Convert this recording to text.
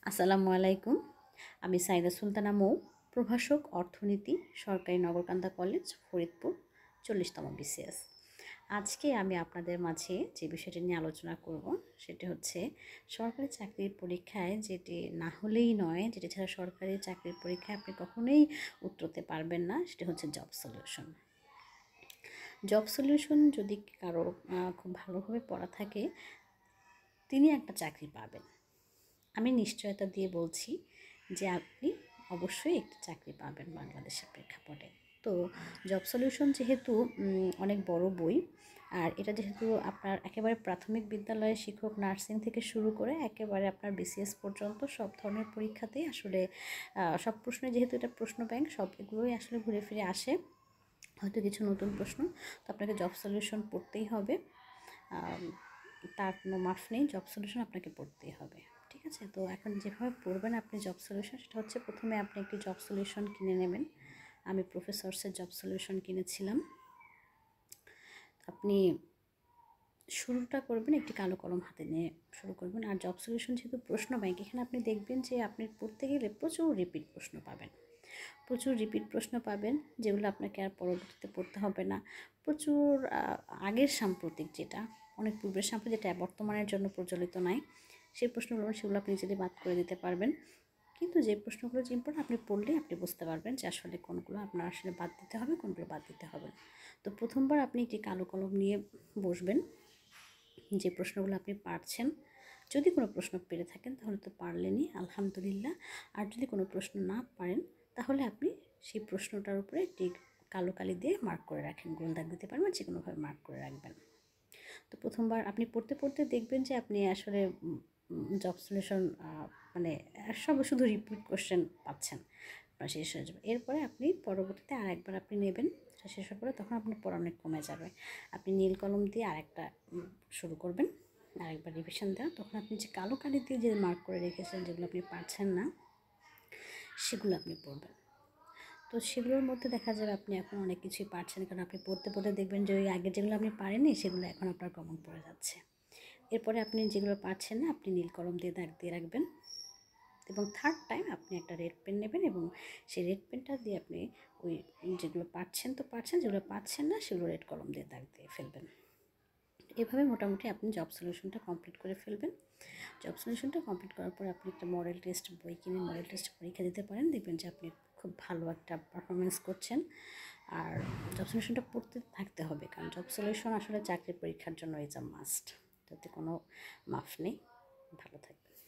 আসসালামু আলাইকুম। আমি সাইদা সুলতানা মৌ, প্রভাষক অর্থনীতি, সরকারি নগরকান্দা কলেজ, ফরিদপুর, 40তম BCS। আজকে আমি আপনাদের মাঝে যে বিষয়টি নিয়ে আলোচনা করব সেটি হচ্ছে সরকারি চাকরির পরীক্ষায় যেটি না হলেই নয়, যেটি ছাড়া সরকারি চাকরির পরীক্ষায় আপনি কখনোই উতরতে পারবেন না, সেটি হচ্ছে জব সলিউশন। জব সলিউশন যদি কারো খুব ভালোভাবে পড়া থাকে, তিনি একটা চাকরি পাবেন। আমি নিশ্চয়তা দিয়ে বলছি যে আপনি অবশ্যই একটি চাকরি পাবেন বাংলাদেশের প্রেক্ষাপটে। তো জব সলিউশন যেহেতু অনেক বড় বই, আর এটা যেহেতু আপনার একেবারে প্রাথমিক বিদ্যালয়ের শিক্ষক নার্সিং থেকে শুরু করে একেবারে আপনার BCS পর্যন্ত সব ধরনের পরীক্ষাতেই আসলে সব প্রশ্নে, যেহেতু এটা প্রশ্ন ব্যাংক, সব এগুলোই আসলে ঘুরে ফিরে আসে, হয়তো কিছু নতুন প্রশ্ন। তো আপনাকে জব সলিউশন পড়তেই হবে, তার কোনো মাফ নেই, জব সলিউশন আপনাকে পড়তেই হবে। ঠিক আছে? তো এখন যেভাবে পড়বেন আপনি জব সলিউশন, সেটা হচ্ছে প্রথমে আপনি একটি জব সলিউশন কিনে নেবেন। আমি প্রফেসরসের জব সলিউশন কিনেছিলাম। আপনি শুরুটা করবেন একটি কালো কলম হাতে নিয়ে শুরু করবেন। আর জব সলিউশন যেহেতু প্রশ্ন ব্যাংক, এখানে আপনি দেখবেন যে আপনি পড়তে গেলে প্রচুর রিপিট প্রশ্ন পাবেন, প্রচুর রিপিট প্রশ্ন পাবেন, যেগুলো আপনাকে আর পরবর্তীতে পড়তে হবে না। প্রচুর আগের সাম্প্রতিক, যেটা অনেক পূর্বের সাম্প্রতিক, যেটা বর্তমানের জন্য প্রচলিত নাই, সেই প্রশ্নগুলো সেগুলো আপনি নিজেই বাদ করে দিতে পারবেন। কিন্তু যে প্রশ্নগুলো যে ইম্পর্টেন্ট, আপনি পড়লেই আপনি বুঝতে পারবেন যে আসলে কোনগুলো আপনার আসলে বাদ দিতে হবে, কোনগুলো বাদ দিতে হবে না। তো প্রথমবার আপনি একটি কালো কলম নিয়ে বসবেন, যে প্রশ্নগুলো আপনি পারছেন, যদি কোনো প্রশ্ন পেরে থাকেন তাহলে তো পারলেনই, আলহামদুলিল্লাহ। আর যদি কোনো প্রশ্ন না পারেন তাহলে আপনি সেই প্রশ্নটার উপরে একটি কালো কালি দিয়ে মার্ক করে রাখেন, গোল দাগ দিতে পারবেন, যে কোনোভাবে মার্ক করে রাখবেন। তো প্রথমবার আপনি পড়তে পড়তে দেখবেন যে আপনি আসলে জব সলিউশন মানে সব শুধু রিপিট কোশ্চেন পাচ্ছেন, আপনার শেষ হয়ে যাবে। এরপরে আপনি পরবর্তীতে আরেকবার আপনি নেবেন, শেষ হওয়ার পরে তখন আপনার পড়া অনেক কমে যাবে। আপনি নীল কলম দিয়ে আরেকটা শুরু করবেন, আরেকবার রিভিশন দেওয়া। তখন আপনি যে কালো কালি দিয়ে যে মার্ক করে রেখেছেন, যেগুলো আপনি পারছেন না, সেগুলো আপনি পড়বেন। তো সেগুলোর মধ্যে দেখা যাবে আপনি এখন অনেক কিছুই পারছেন, কারণ আপনি পড়তে পড়তে দেখবেন যে ওই আগের যেগুলো আপনি পারেননি সেগুলো এখন আপনার কমন পড়ে যাচ্ছে। এরপরে আপনি যেগুলো পারছেন না, আপনি নীল কলম দিয়ে দাগ দিয়ে রাখবেন, এবং থার্ড টাইম আপনি একটা রেড পেন নেবেন, এবং সেই রেড পেনটা দিয়ে আপনি ওই যেগুলো পারছেন তো পারছেন, যেগুলো পারছেন না সেগুলো রেড কলম দিয়ে দাগ দিয়ে ফেলবেন। এভাবে মোটামুটি আপনি জব সলিউশনটা কমপ্লিট করে ফেলবেন। জব সলিউশনটা কমপ্লিট করার পর আপনি একটা মডেল টেস্ট বই কিনে মডেল টেস্ট পরীক্ষা দিতে পারেন, দেখবেন যে আপনি খুব ভালো একটা পারফরমেন্স করছেন। আর জব সলিউশনটা পড়তে থাকতে হবে, কারণ জব সলিউশন আসলে চাকরির পরীক্ষার জন্য ইজ আ মাস্ট, যাতে কোনো মাফ নেই। ভালো থাকবে।